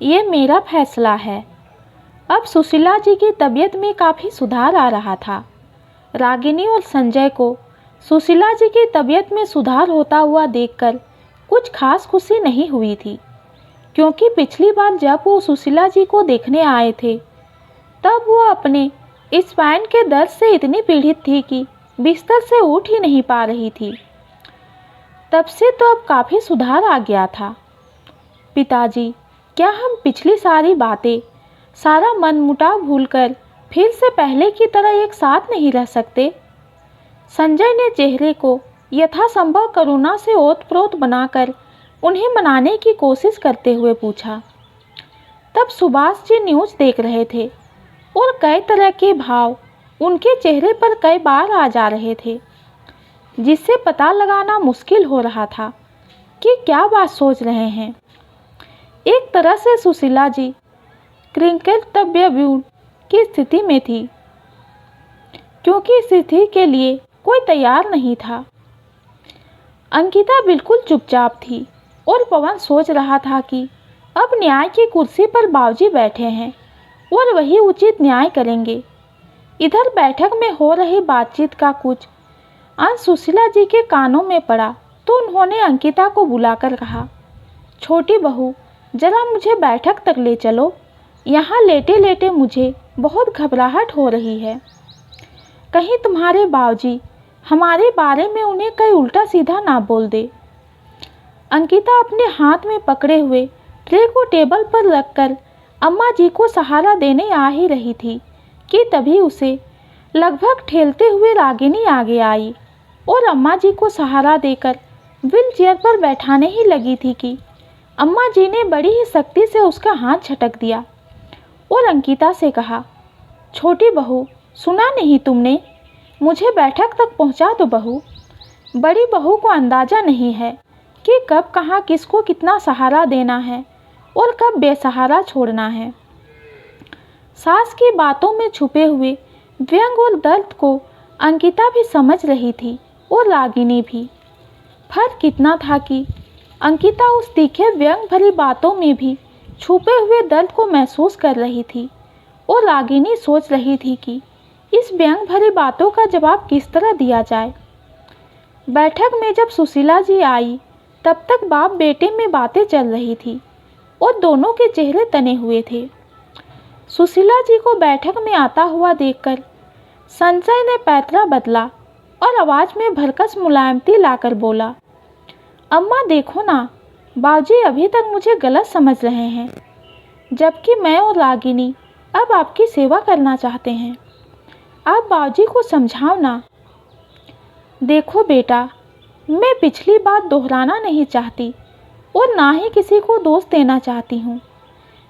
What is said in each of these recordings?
ये मेरा फैसला है। अब सुशीला जी की तबीयत में काफ़ी सुधार आ रहा था। रागिनी और संजय को सुशीला जी की तबीयत में सुधार होता हुआ देखकर कुछ खास खुशी नहीं हुई थी, क्योंकि पिछली बार जब वो सुशीला जी को देखने आए थे तब वो अपने स्पाइन के दर्द से इतनी पीड़ित थी कि बिस्तर से उठ ही नहीं पा रही थी। तब से तो अब काफ़ी सुधार आ गया था। पिताजी, क्या हम पिछली सारी बातें, सारा मनमुटाव भूलकर फिर से पहले की तरह एक साथ नहीं रह सकते? संजय ने चेहरे को यथासंभव करुणा से ओतप्रोत बनाकर उन्हें मनाने की कोशिश करते हुए पूछा। तब सुभाष जी न्यूज़ देख रहे थे और कई तरह के भाव उनके चेहरे पर कई बार आ जा रहे थे, जिससे पता लगाना मुश्किल हो रहा था कि क्या बात सोच रहे हैं। एक तरह से सुशीला जी कृतव्यव्यूढ़ की स्थिति में थी, क्योंकि इस स्थिति के लिए कोई तैयार नहीं था। अंकिता बिल्कुल चुपचाप थी और पवन सोच रहा था कि अब न्याय की कुर्सी पर बाबूजी बैठे हैं और वही उचित न्याय करेंगे। इधर बैठक में हो रही बातचीत का कुछ अंश सुशीला जी के कानों में पड़ा तो उन्होंने अंकिता को बुलाकर कहा, छोटी बहू, जरा मुझे बैठक तक ले चलो। यहाँ लेटे लेटे मुझे बहुत घबराहट हो रही है। कहीं तुम्हारे बाबूजी हमारे बारे में उन्हें कहीं उल्टा सीधा ना बोल दे। अंकिता अपने हाथ में पकड़े हुए ट्रे को टेबल पर रखकर अम्मा जी को सहारा देने आ ही रही थी कि तभी उसे लगभग ठेलते हुए रागिनी आगे आई और अम्मा जी को सहारा देकर व्हील चेयर पर बैठाने ही लगी थी कि अम्मा जी ने बड़ी ही सख्ती से उसका हाथ झटक दिया और अंकिता से कहा, छोटी बहू, सुना नहीं तुमने? मुझे बैठक तक पहुंचा दो बहू। बड़ी बहू को अंदाज़ा नहीं है कि कब कहाँ किसको कितना सहारा देना है और कब बेसहारा छोड़ना है। सास की बातों में छुपे हुए व्यंग और दर्द को अंकिता भी समझ रही थी और रागिनी भी। फर्क कितना था कि अंकिता उस तीखे व्यंग भरी बातों में भी छुपे हुए दर्द को महसूस कर रही थी और रागिनी सोच रही थी कि इस व्यंग भरी बातों का जवाब किस तरह दिया जाए। बैठक में जब सुशीला जी आई तब तक बाप बेटे में बातें चल रही थी और दोनों के चेहरे तने हुए थे। सुशीला जी को बैठक में आता हुआ देखकर संजय ने पैतरा बदला और आवाज़ में भरकस मुलायमती लाकर बोला, अम्मा देखो ना, बाबूजी अभी तक मुझे गलत समझ रहे हैं, जबकि मैं और रागिनी अब आपकी सेवा करना चाहते हैं। आप बाबूजी को समझाओ ना। देखो बेटा, मैं पिछली बात दोहराना नहीं चाहती और ना ही किसी को दोष देना चाहती हूँ।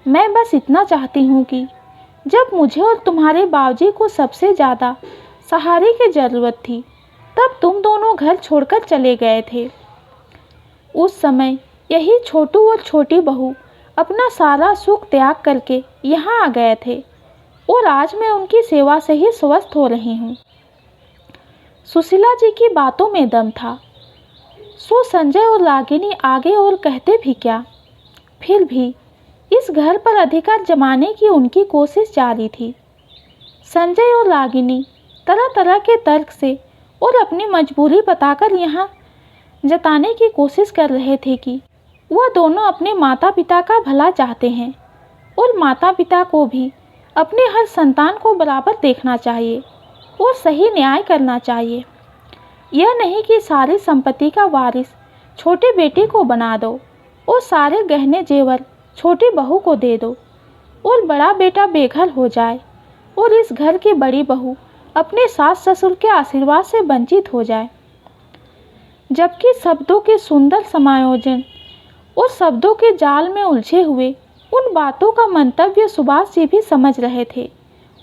मैं बस इतना चाहती हूँ कि जब मुझे और तुम्हारे बाबूजी को सबसे ज़्यादा सहारे की ज़रूरत थी तब तुम दोनों घर छोड़कर चले गए थे। उस समय यही छोटू और छोटी बहू अपना सारा सुख त्याग करके यहाँ आ गए थे और आज मैं उनकी सेवा से ही स्वस्थ हो रही हूँ। सुशीला जी की बातों में दम था। सो संजय और रागिनी आगे और कहते भी क्या, फिर भी इस घर पर अधिकार जमाने की उनकी कोशिश जारी थी। संजय और रागिनी तरह तरह के तर्क से और अपनी मजबूरी बताकर यहाँ जताने की कोशिश कर रहे थे कि वह दोनों अपने माता पिता का भला चाहते हैं और माता पिता को भी अपने हर संतान को बराबर देखना चाहिए और सही न्याय करना चाहिए। यह नहीं कि सारी संपत्ति का वारिस छोटे बेटे को बना दो और सारे गहने जेवर छोटी बहू को दे दो और बड़ा बेटा बेघर हो जाए और इस घर की बड़ी बहू अपने सास ससुर के आशीर्वाद से वंचित हो जाए। जबकि शब्दों के सुंदर समायोजन और शब्दों के जाल में उलझे हुए उन बातों का मंतव्य सुभाष जी भी समझ रहे थे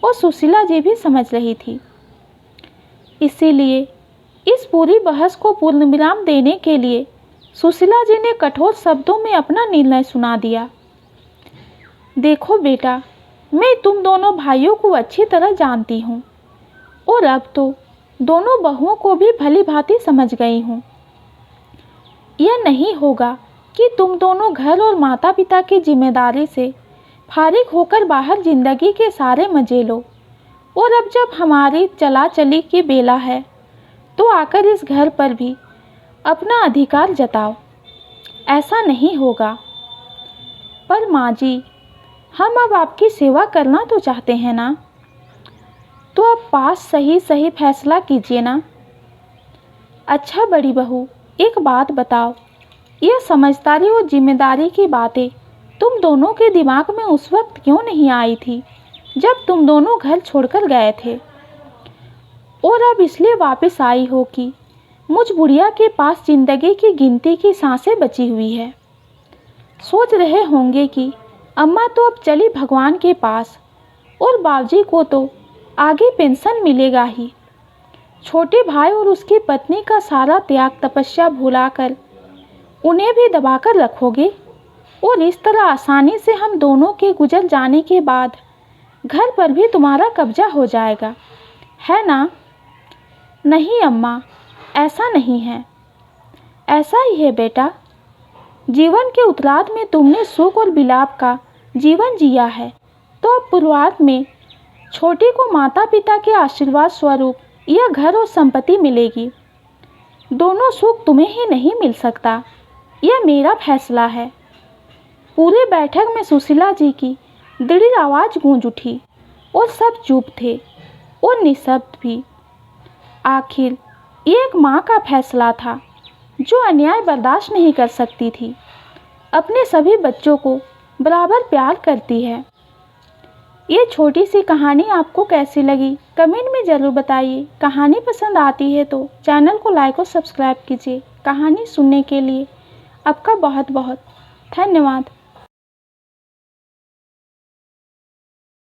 और सुशीला जी भी समझ रही थी। इसीलिए इस पूरी बहस को पूर्णविराम देने के लिए सुशीला जी ने कठोर शब्दों में अपना निर्णय सुना दिया। देखो बेटा, मैं तुम दोनों भाइयों को अच्छी तरह जानती हूँ और अब तो दोनों बहुओं को भी भली भांति समझ गई हूँ। यह नहीं होगा कि तुम दोनों घर और माता पिता की जिम्मेदारी से फारिग होकर बाहर जिंदगी के सारे मजे लो, और अब जब हमारी चला चली की बेला है तो आकर इस घर पर भी अपना अधिकार जताओ। ऐसा नहीं होगा। पर माँ जी, हम अब आपकी सेवा करना तो चाहते हैं ना, तो अब पास सही सही फैसला कीजिए ना। अच्छा बड़ी बहू, एक बात बताओ, यह समझदारी और जिम्मेदारी की बातें तुम दोनों के दिमाग में उस वक्त क्यों नहीं आई थी जब तुम दोनों घर छोड़कर गए थे, और अब इसलिए वापस आई हो कि मुझ बुढ़िया के पास जिंदगी की गिनती की सांसें बची हुई है। सोच रहे होंगे कि अम्मा तो अब चली भगवान के पास, और बाबूजी को तो आगे पेंशन मिलेगा ही। छोटे भाई और उसकी पत्नी का सारा त्याग तपस्या भुलाकर उन्हें भी दबाकर रखोगे, और इस तरह आसानी से हम दोनों के गुजर जाने के बाद घर पर भी तुम्हारा कब्जा हो जाएगा, है ना? नहीं अम्मा, ऐसा नहीं है। ऐसा ही है बेटा। जीवन के उत्तरार्ध में तुमने सुख और विलाप का जीवन जिया है, तो अब पूर्वार्ध में छोटी को माता पिता के आशीर्वाद स्वरूप यह घर और संपत्ति मिलेगी। दोनों सुख तुम्हें ही नहीं मिल सकता, यह मेरा फैसला है। पूरे बैठक में सुशीला जी की दृढ़ आवाज़ गूंज उठी और सब चुप थे और निशब्द भी। आखिर ये एक माँ का फैसला था जो अन्याय बर्दाश्त नहीं कर सकती थी, अपने सभी बच्चों को बराबर प्यार करती है। ये छोटी सी कहानी आपको कैसी लगी कमेंट में ज़रूर बताइए। कहानी पसंद आती है तो चैनल को लाइक और सब्सक्राइब कीजिए। कहानी सुनने के लिए आपका बहुत बहुत धन्यवाद।